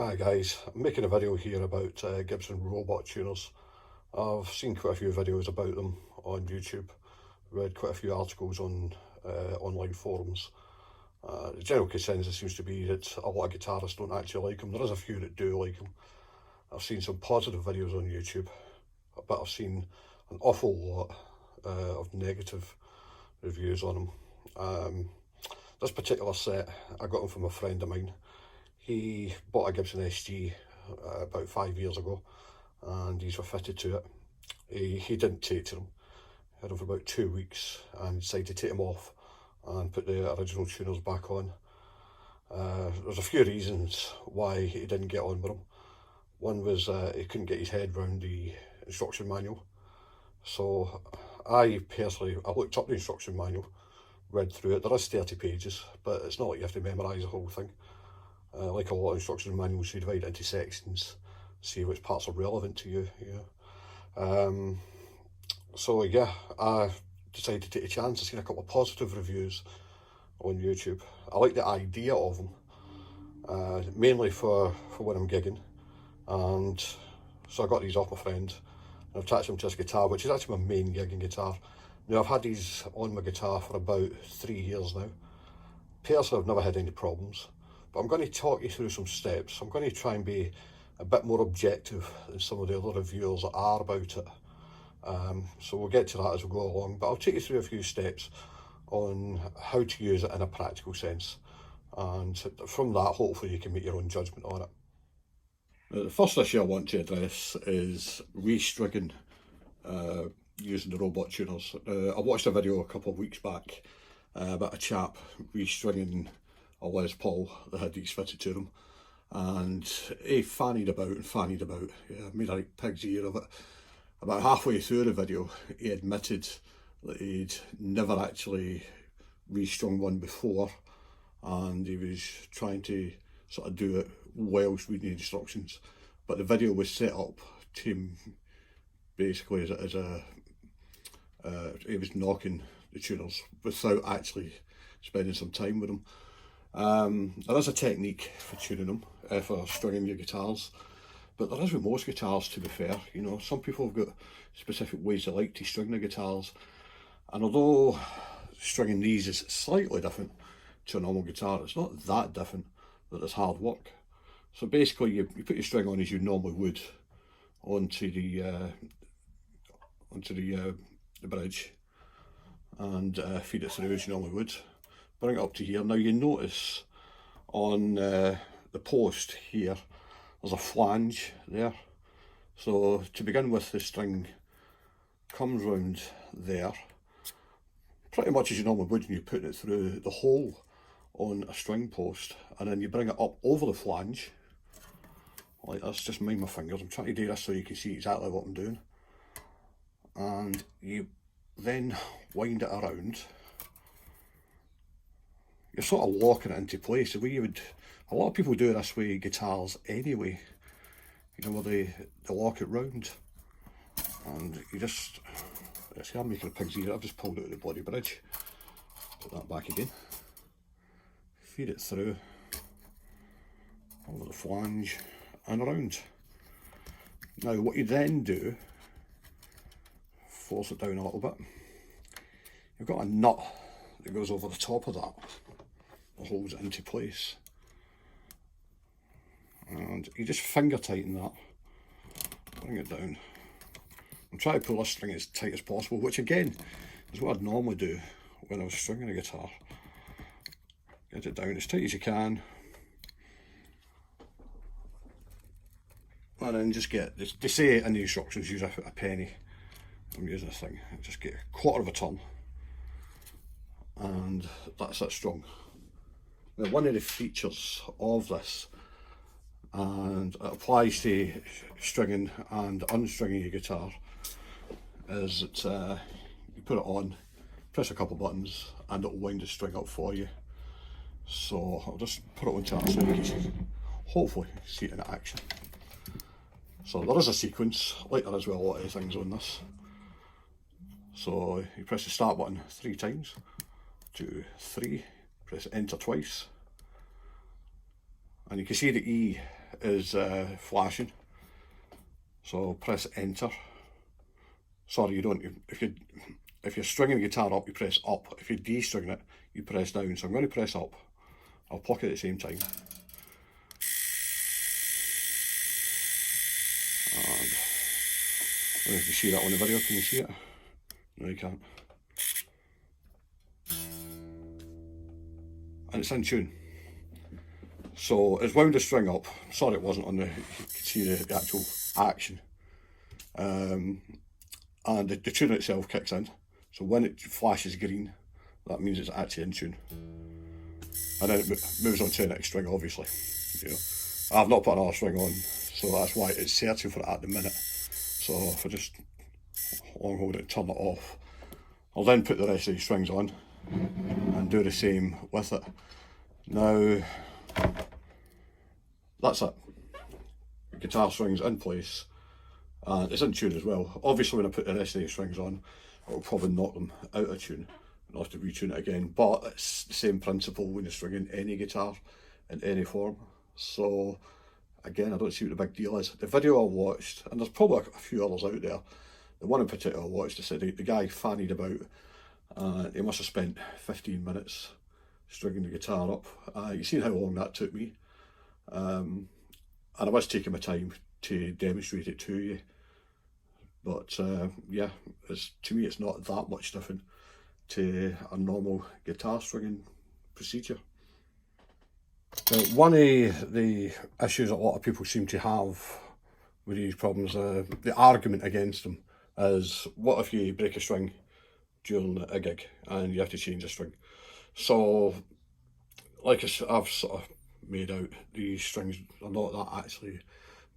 Hi guys, I'm making a video here about Gibson robot tuners. I've seen quite a few videos about them on YouTube, read quite a few articles on online forums. The general consensus seems to be that a lot of guitarists don't actually like them. There is a few that do like them. I've seen some positive videos on YouTube, but I've seen an awful lot of negative reviews on them. This particular set, I got them from a friend of mine. He bought a Gibson SG about 5 years ago, and these were fitted to it. He didn't take to them. He had them for about 2 weeks and decided to take them off and put the original tuners back on. There's a few reasons why he didn't get on with them. One was he couldn't get his head around the instruction manual. So I looked up the instruction manual, read through it. There is 30 pages, but it's not like you have to memorise the whole thing. Like a lot of instruction manuals, you divide it into sections, see which parts are relevant to you. So yeah, I decided to take a chance. I've seen a couple of positive reviews on YouTube. I like the idea of them, mainly for when I'm gigging. And so I got these off my friend, and I've attached them to this guitar, which is actually my main gigging guitar. Now, I've had these on my guitar for about 3 years now. Personally, I've never had any problems. But I'm going to talk you through some steps. I'm going to try and be a bit more objective than some of the other reviewers that are about it. So we'll get to that as we go along. But I'll take you through a few steps on how to use it in a practical sense. And from that, hopefully you can make your own judgment on it. Now, the first issue I want to address is restringing using the robot tuners. I watched a video a couple of weeks back about a chap restringing a Les Paul that had these fitted to them, and he fannied about, made a pig's ear of it. About halfway through the video, he admitted that he'd never actually restrung one before, and he was trying to sort of do it whilst reading the instructions, but the video was set up to him basically as he was knocking the tuners without actually spending some time with them. There is a technique for tuning them, for stringing your guitars, but there is with most guitars, to be fair. You know, some people have got specific ways they like to string their guitars, and although stringing these is slightly different to a normal guitar, it's not that different that it's hard work. So basically you put your string on as you normally would onto the bridge, and feed it through as you normally would. Bring it up to here. Now you notice on the post here, there's a flange there. So to begin with, the string comes round there, pretty much as you normally would when you put it through the hole on a string post, and then you bring it up over the flange, like this. Just mind my fingers, I'm trying to do this so you can see exactly what I'm doing. And you then wind it around. You're sort of locking it into place. The way you would, a lot of people do this with guitars anyway, you know, where they lock it round, and you just, see, I'm making a pig's ear. I've just pulled it out of the bloody bridge. Put that back again, feed it through over the flange and around. Now what you then do, force it down a little bit. You've got a nut that goes over the top of that, holds it into place, and you just finger tighten that, bring it down, and try to pull this string as tight as possible, which again is what I'd normally do when I was stringing a guitar. Get it down as tight as you can, and then just get this. They say in the instructions use a penny. I'm using this thing, just get a quarter of a turn, and that's it strung. Now, one of the features of this, and it applies to stringing and unstringing your guitar, is that you put it on, press a couple buttons, and it'll wind the string up for you. So I'll just put it on top so you can hopefully see it in action. So there is a sequence, like there is with a lot of things on this. So you press the start button 3 times, 2, 3, press enter twice, and you can see the E is flashing. So press enter. Sorry, you don't. If you're stringing the guitar up, you press up. If you're de-stringing it, you press down. So I'm going to press up. I'll pluck it at the same time. And I don't know if you see that on the video. Can you see it? No, you can't. And it's in tune. So it's wound the string up. Sorry it wasn't on the, you could see the actual action. And the tune itself kicks in. So when it flashes green, that means it's actually in tune. And then it moves on to the next string, obviously. You know, I've not put another string on, so that's why it's searching for it at the minute. So if I just long hold it and turn it off, I'll then put the rest of these strings on and do the same with it. Now, that's it. Guitar strings in place, and it's in tune as well. Obviously when I put the rest of these strings on, it'll probably knock them out of tune and I'll have to retune it again, but it's the same principle when you're stringing any guitar in any form. So again, I don't see what the big deal is. The video I watched, and there's probably a few others out there, the one in particular I watched, I said the guy fannied about, he must have spent 15 minutes stringing the guitar up. You've seen how long that took me, and I was taking my time to demonstrate it to you, but yeah, to me it's not that much different to a normal guitar stringing procedure. Now, one of the issues a lot of people seem to have with these problems, the argument against them, is what if you break a string during a gig and you have to change a string? So, like I've sort of made out, these strings are not that actually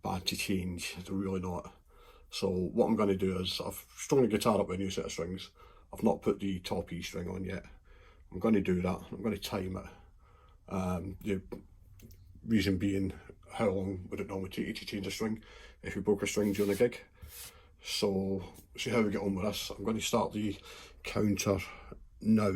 bad to change, they're really not. So what I'm going to do is, I've strung the guitar up with a new set of strings. I've not put the top E string on yet. I'm going to do that. I'm going to time it. The reason being, how long would it normally take you to change a string if you broke a string during a gig? So, see how we get on with this. I'm going to start the counter now.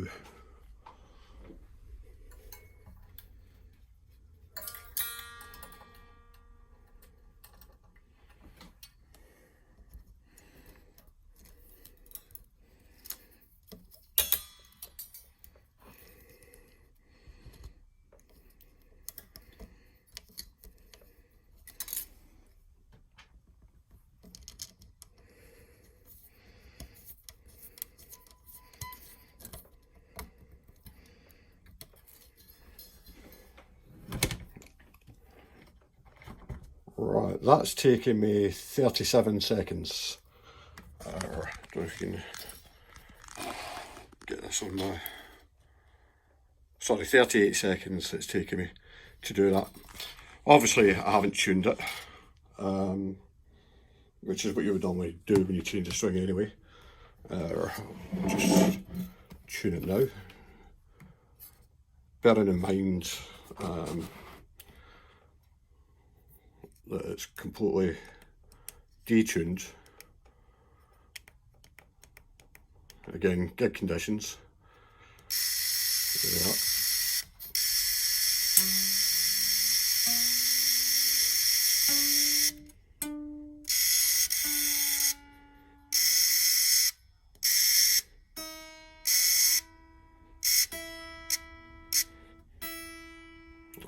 Right, that's taken me 37 seconds. I don't know if you can get this on my... Sorry, 38 seconds it's taken me to do that. Obviously I haven't tuned it, which is what you would normally do when you change a string anyway. Just tune it now. Bearing in mind that it's completely detuned. Again, gig conditions. There.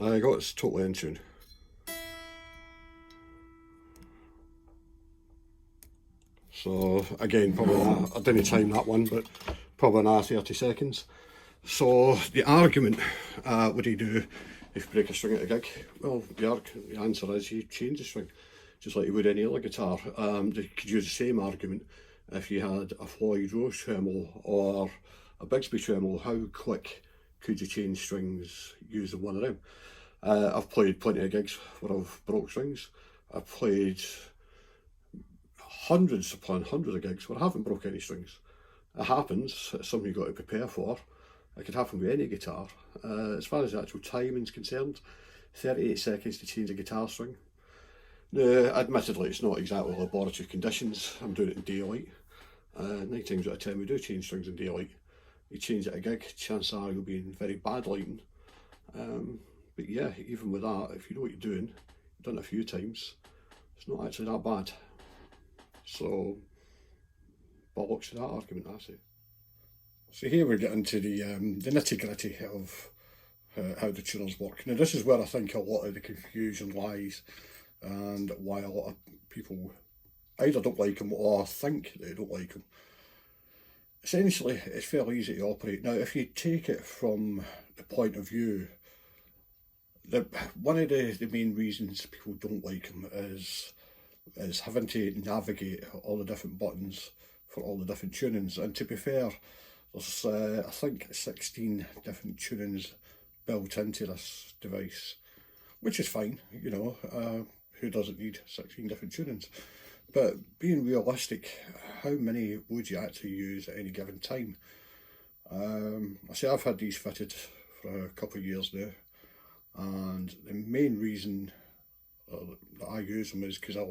There you go, it's totally in tune. So again, probably I didn't time that one, but probably another 30 seconds. So the argument, what do you do if you break a string at a gig? Well, the answer is you change the string, just like you would any other guitar. You could use the same argument if you had a Floyd Rose tremolo or a Bigsby tremolo. How quick could you change strings using one of them? I've played plenty of gigs where I've broke strings. I've played hundreds upon hundreds of gigs where I haven't broke any strings. It happens, it's something you've got to prepare for. It could happen with any guitar. As far as the actual timing is concerned, 38 seconds to change a guitar string. Now, admittedly, it's not exactly laboratory conditions. I'm doing it in daylight. 9 times out of 10 we do change strings in daylight. You change it at a gig, chances are you'll be in very bad lighting. But yeah, even with that, if you know what you're doing, done it a few times. It's not actually that bad. So, bollocks to that argument, I say. So here we're getting to the nitty gritty of how the tuners work. Now this is where I think a lot of the confusion lies, and why a lot of people either don't like them or think they don't like them. Essentially, it's fairly easy to operate. Now, if you take it from the point of view, one of the main reasons people don't like them is having to navigate all the different buttons for all the different tunings. And to be fair, there's I think 16 different tunings built into this device, which is fine, you know, who doesn't need 16 different tunings? But being realistic, how many would you actually use at any given time? I say I've had these fitted for a couple of years now, and the main reason that I use them is because I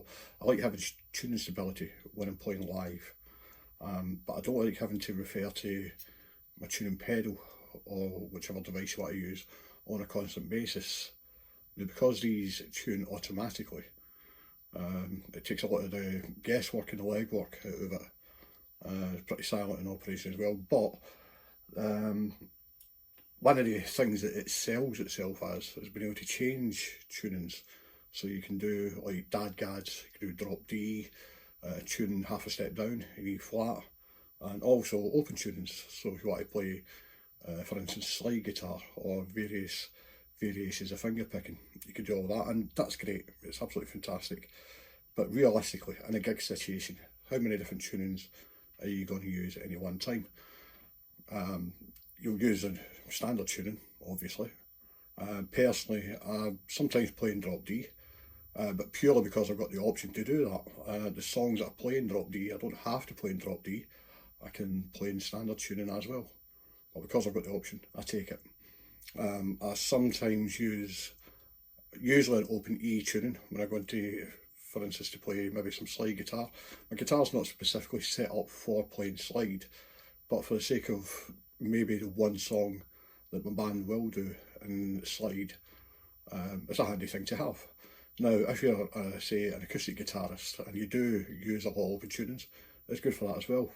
like having tuning stability when I'm playing live, but I don't like having to refer to my tuning pedal or whichever device you want to use on a constant basis. Now, because these tune automatically, it takes a lot of the guesswork and the legwork out of it. It's pretty silent in operation as well, but one of the things that it sells itself as is being able to change tunings. So you can do like dadgads, you can do drop D, tune half a step down in E flat, and also open tunings. So if you want to play, for instance, slide guitar or variations of finger picking, you can do all that, and that's great. It's absolutely fantastic. But realistically, in a gig situation, how many different tunings are you going to use at any one time? You'll use a standard tuning, obviously. Personally, I'm sometimes playing drop D, but purely because I've got the option to do that. The songs that I play in drop D, I don't have to play in drop D. I can play in standard tuning as well. But because I've got the option, I take it. I sometimes use, usually an open E tuning when I go into, for instance, to play maybe some slide guitar. My guitar's not specifically set up for playing slide, but for the sake of maybe the one song that my band will do in slide, it's a handy thing to have. Now, if you're, say, an acoustic guitarist and you do use a lot of open tunings, it's good for that as well.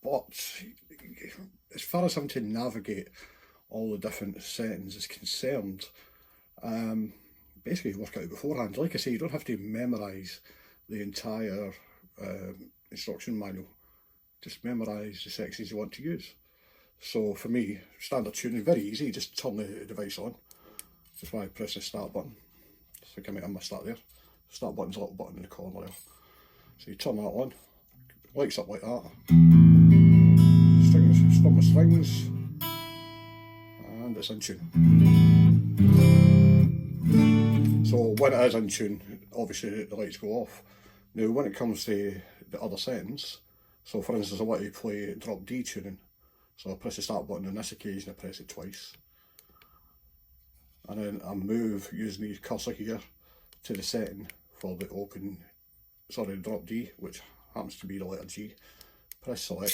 But as far as having to navigate all the different settings is concerned, basically you work out beforehand. Like I say, you don't have to memorise the entire instruction manual. Just memorise the sections you want to use. So for me, standard tuning, very easy. Just turn the device on. Just when I press the start button. I think I might have missed that there. Start button's a little button in the corner there. So you turn that on, it lights up like that. Strum my strings, and it's in tune. So when it is in tune, obviously the lights go off. Now when it comes to the other settings, so for instance I want to play drop D tuning, so I press the start button. On this occasion I press it twice, and then I move using the cursor here to the setting for the drop D, which happens to be the letter G. Press select.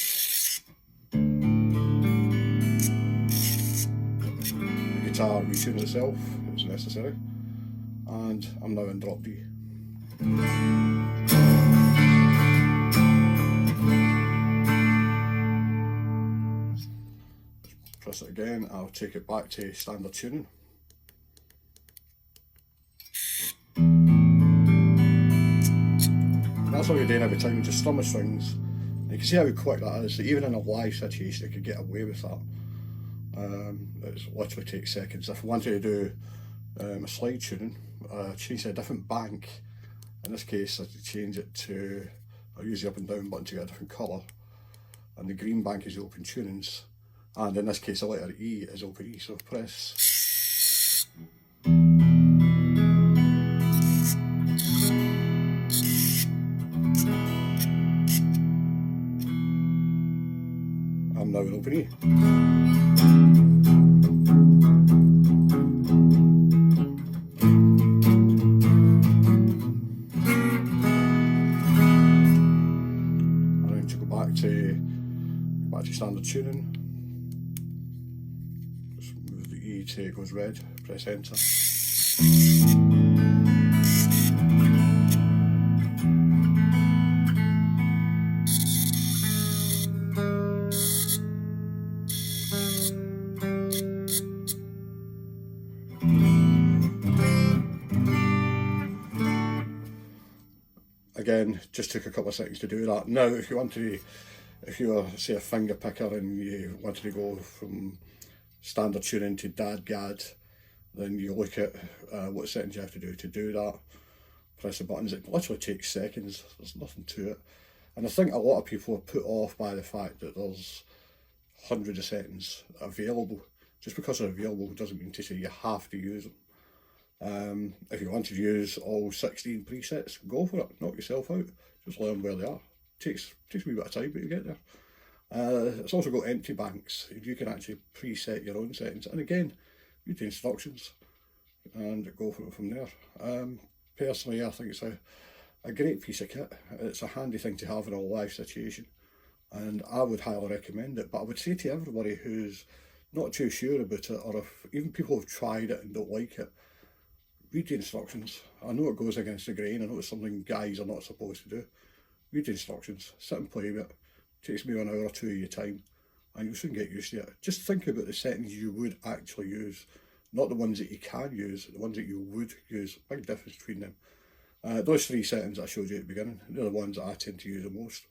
The guitar retunes itself as necessary, and I'm now in drop D. Press it again, I'll take it back to standard tuning. That's all you're doing every time, just strum the strings. And you can see how quick that is. Even in a live situation, you could get away with that. It literally takes seconds. If I wanted to do a slide tuning, change to a different bank. In this case, I change it to, I use the up and down button to get a different colour. And the green bank is the open tunings. And in this case, the letter E is open E. So press. I'm now in open E. And then to go back to standard tuning, just move the E till it goes red, press enter. then just took a couple of seconds to do that. Now, if you want to, if you're, say, a finger picker and you wanted to go from standard tuning to dadgad, then you look at what settings you have to do that. Press the buttons. It literally takes seconds. There's nothing to it. And I think a lot of people are put off by the fact that there's hundreds of settings available. Just because they're available doesn't mean to say you have to use them. If you want to use all 16 presets, go for it. Knock yourself out. Just learn where they are. Takes a wee bit of time, but you get there. It's also got empty banks. You can actually preset your own settings. And again, read the instructions and go for it from there. Personally, I think it's a great piece of kit. It's a handy thing to have in a live situation, and I would highly recommend it. But I would say to everybody who's not too sure about it, or if even people have tried it and don't like it, read the instructions. I know it goes against the grain. I know it's something guys are not supposed to do. Read the instructions, sit and play with it. Takes maybe an hour or two of your time, and you'll soon get used to it. Just think about the settings you would actually use, not the ones that you can use, the ones that you would use. Big difference between them. Those 3 settings I showed you at the beginning, they're the ones that I tend to use the most.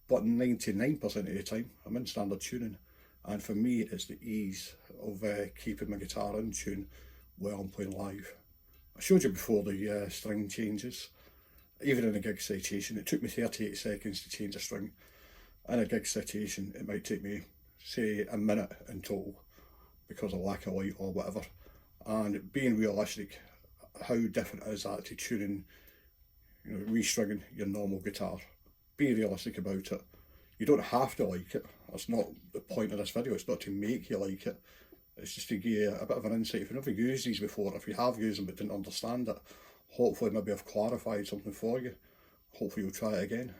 But 99% of the time, I'm in standard tuning. And for me, it's the ease of keeping my guitar in tune while I'm playing live. I showed you before the string changes. Even in a gig situation, it took me 38 seconds to change a string. In a gig situation, it might take me, say, a minute in total because of lack of light or whatever. And being realistic, how different is that to tuning, restringing your normal guitar? Be realistic about it. You don't have to like it. That's not the point of this video. It's not to make you like it. It's just to give you a bit of an insight. If you've never used these before, if you have used them but didn't understand it, hopefully maybe I've clarified something for you. Hopefully you'll try it again.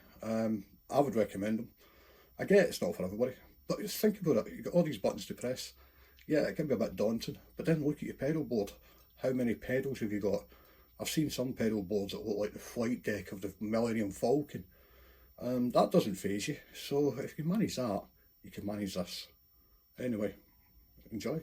I would recommend them. I get it's not for everybody, but just think about it. You've got all these buttons to press. Yeah, it can be a bit daunting, but then look at your pedal board. How many pedals have you got? I've seen some pedal boards that look like the flight deck of the Millennium Falcon. That doesn't faze you, so if you manage that, you can manage this. Anyway, enjoy.